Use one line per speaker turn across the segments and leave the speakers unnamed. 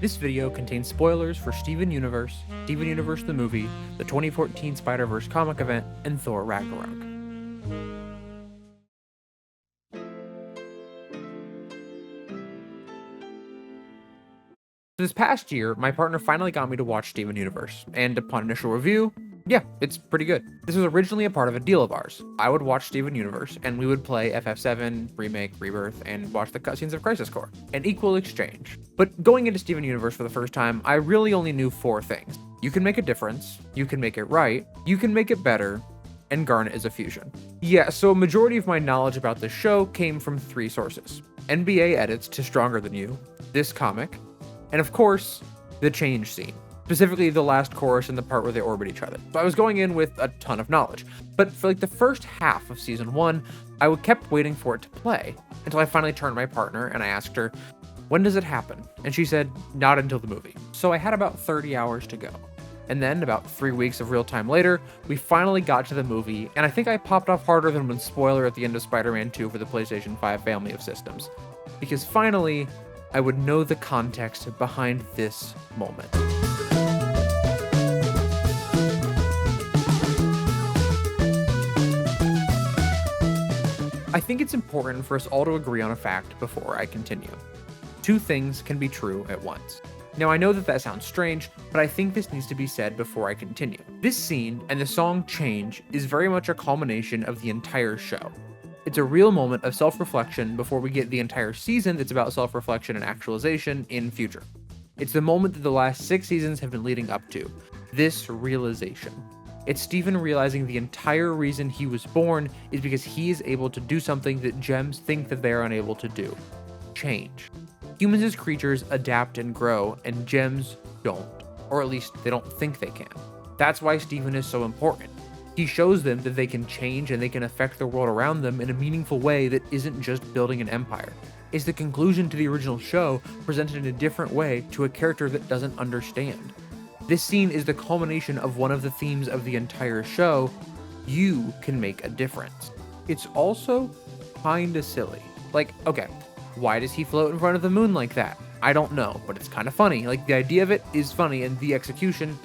This video contains spoilers for Steven Universe, Steven Universe the movie, the 2014 Spider-Verse comic event, and Thor Ragnarok. This past year, my partner finally got me to watch Steven Universe, and upon initial review, yeah, it's pretty good. This was originally a part of a deal of ours. I would watch Steven Universe, and we would play FF7, Remake, Rebirth, and watch the cutscenes of Crisis Core, an equal exchange. But going into Steven Universe for the first time, I really only knew 4 things. You can make a difference, you can make it right, you can make it better, and Garnet is a fusion. Yeah, so a majority of my knowledge about this show came from 3 sources. NBA edits to Stronger Than You, this comic, and of course, the change scene. Specifically the last chorus and the part where they orbit each other. So I was going in with a ton of knowledge. But for like the first half of season 1, I kept waiting for it to play, until I finally turned to my partner and I asked her, when does it happen? And she said, not until the movie. So I had about 30 hours to go. And then, about 3 weeks of real time later, we finally got to the movie, and I think I popped off harder than one spoiler at the end of Spider-Man 2 for the PlayStation 5 family of systems. Because finally, I would know the context behind this moment. I think it's important for us all to agree on a fact before I continue. 2 things can be true at once. Now I know that sounds strange, but I think this needs to be said before I continue. This scene and the song Change is very much a culmination of the entire show. It's a real moment of self-reflection before we get the entire season that's about self-reflection and actualization in future. It's the moment that the last 6 seasons have been leading up to, this realization. It's Steven realizing the entire reason he was born is because he is able to do something that gems think that they're unable to do. Change. Humans as creatures adapt and grow, and gems don't. Or at least they don't think they can. That's why Steven is so important. He shows them that they can change and they can affect the world around them in a meaningful way that isn't just building an empire. It's the conclusion to the original show presented in a different way to a character that doesn't understand. This scene is the culmination of one of the themes of the entire show. You can make a difference. It's also kinda silly. Like, okay, why does he float in front of the moon like that? I don't know, but it's kinda funny. Like, the idea of it is funny, and the execution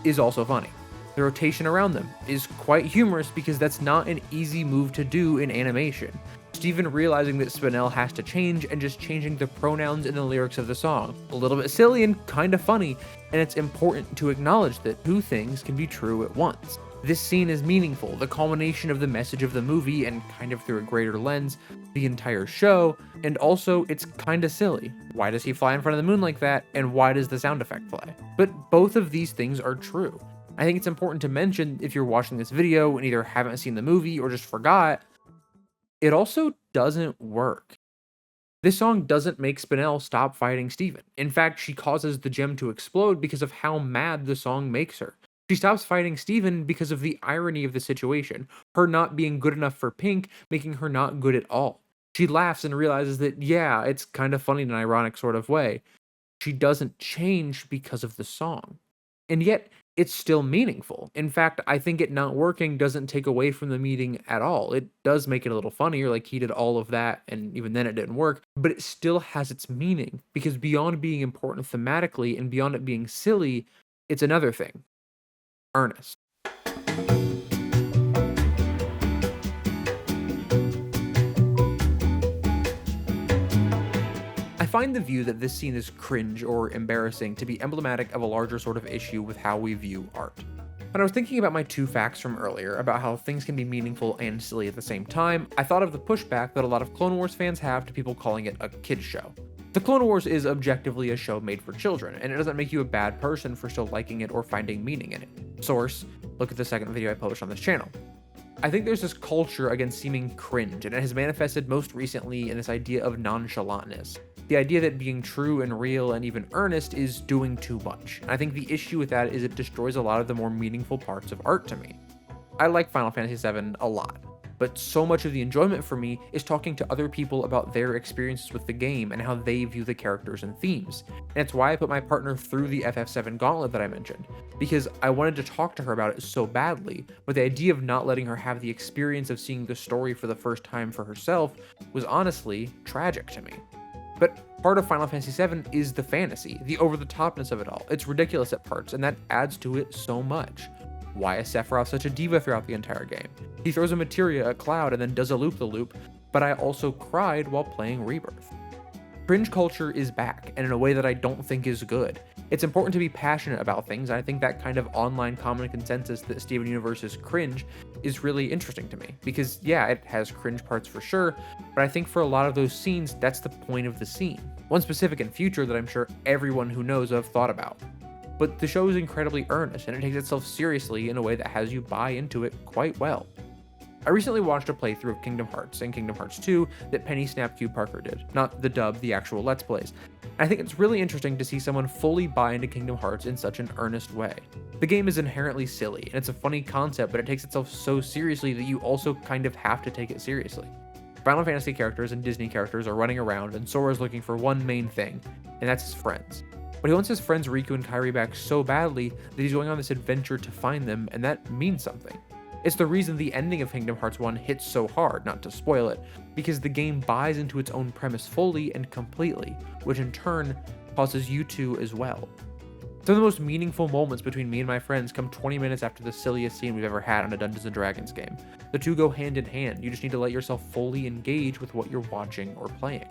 is also funny. The rotation around them is quite humorous because that's not an easy move to do in animation. Steven realizing that Spinel has to change and just changing the pronouns in the lyrics of the song. A little bit silly and kinda funny, and it's important to acknowledge that 2 things can be true at once. This scene is meaningful, the culmination of the message of the movie and kind of through a greater lens, the entire show, and also it's kinda silly. Why does he fly in front of the moon like that, and why does the sound effect play? But both of these things are true. I think it's important to mention if you're watching this video and either haven't seen the movie or just forgot, it also doesn't work. This song doesn't make Spinel stop fighting Steven. In fact, she causes the gem to explode because of how mad the song makes her. She stops fighting Steven because of the irony of the situation, her not being good enough for Pink, making her not good at all. She laughs and realizes that, yeah, it's kind of funny in an ironic sort of way. She doesn't change because of the song. And yet, it's still meaningful. In fact, I think it not working doesn't take away from the meaning at all. It does make it a little funnier, like he did all of that, and even then it didn't work, but it still has its meaning, because beyond being important thematically and beyond it being silly, it's another thing. Earnest. I find the view that this scene is cringe or embarrassing to be emblematic of a larger sort of issue with how we view art. When I was thinking about my 2 facts from earlier about how things can be meaningful and silly at the same time, I thought of the pushback that a lot of Clone Wars fans have to people calling it a kid's show. The Clone Wars is objectively a show made for children, and it doesn't make you a bad person for still liking it or finding meaning in it. Source, look at the second video I published on this channel. I think there's this culture against seeming cringe, and it has manifested most recently in this idea of nonchalantness. The idea that being true and real and even earnest is doing too much. And I think the issue with that is it destroys a lot of the more meaningful parts of art to me. I like Final Fantasy VII a lot, but so much of the enjoyment for me is talking to other people about their experiences with the game and how they view the characters and themes. And it's why I put my partner through the FF7 gauntlet that I mentioned, because I wanted to talk to her about it so badly, but the idea of not letting her have the experience of seeing the story for the first time for herself was honestly tragic to me. But part of Final Fantasy VII is the fantasy, the over-the-topness of it all. It's ridiculous at parts, and that adds to it so much. Why is Sephiroth such a diva throughout the entire game? He throws a materia at Cloud and then does a loop-the-loop, but I also cried while playing Rebirth. Cringe culture is back, and in a way that I don't think is good. It's important to be passionate about things, and I think that kind of online common consensus that Steven Universe is cringe is really interesting to me. Because yeah, it has cringe parts for sure, but I think for a lot of those scenes, that's the point of the scene. One specific in future that I'm sure everyone who knows of thought about. But the show is incredibly earnest, and it takes itself seriously in a way that has you buy into it quite well. I recently watched a playthrough of Kingdom Hearts and Kingdom Hearts 2 that Penny Snapcube Parker did, not the dub, the actual Let's Plays. I think it's really interesting to see someone fully buy into Kingdom Hearts in such an earnest way. The game is inherently silly, and it's a funny concept, but it takes itself so seriously that you also kind of have to take it seriously. Final Fantasy characters and Disney characters are running around, and Sora's looking for one main thing, and that's his friends. But he wants his friends Riku and Kairi back so badly that he's going on this adventure to find them, and that means something. It's the reason the ending of Kingdom Hearts 1 hits so hard, not to spoil it, because the game buys into its own premise fully and completely, which in turn causes you to as well. Some of the most meaningful moments between me and my friends come 20 minutes after the silliest scene we've ever had on a Dungeons & Dragons game. The two go hand in hand, you just need to let yourself fully engage with what you're watching or playing.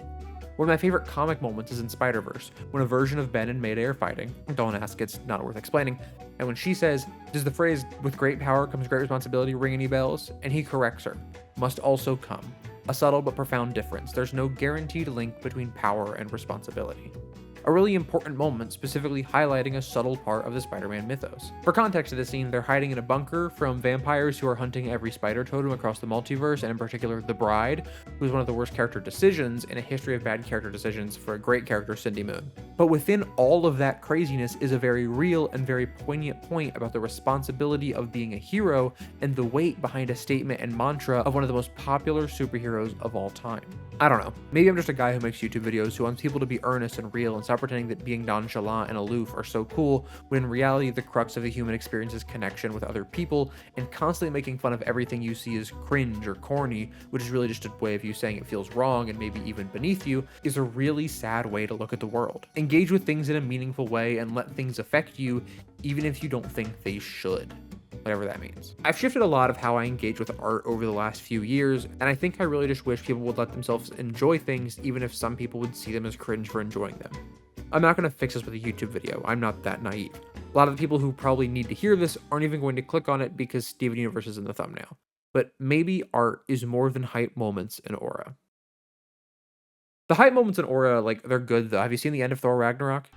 One of my favorite comic moments is in Spider-Verse, when a version of Ben and Mayday are fighting. Don't ask, it's not worth explaining. And when she says, "Does the phrase, 'with great power comes great responsibility,' ring any bells?" And he corrects her, "Must also come. A subtle but profound difference. There's no guaranteed link between power and responsibility." A really important moment, specifically highlighting a subtle part of the Spider-Man mythos. For context of this scene, they're hiding in a bunker from vampires who are hunting every spider totem across the multiverse, and in particular, the Bride, who's one of the worst character decisions in a history of bad character decisions for a great character, Cindy Moon. But within all of that craziness is a very real and very poignant point about the responsibility of being a hero and the weight behind a statement and mantra of one of the most popular superheroes of all time. I don't know, maybe I'm just a guy who makes YouTube videos who wants people to be earnest and real and stop pretending that being nonchalant and aloof are so cool, when in reality the crux of the human experience is connection with other people, and constantly making fun of everything you see as cringe or corny, which is really just a way of you saying it feels wrong and maybe even beneath you, is a really sad way to look at the world. Engage with things in a meaningful way and let things affect you, even if you don't think they should. Whatever that means. I've shifted a lot of how I engage with art over the last few years, and I think I really just wish people would let themselves enjoy things, even if some people would see them as cringe for enjoying them. I'm not going to fix this with a YouTube video, I'm not that naive. A lot of the people who probably need to hear this aren't even going to click on it because Steven Universe is in the thumbnail. But maybe art is more than hype moments and aura. The hype moments in aura, like, they're good though. Have you seen the end of Thor Ragnarok?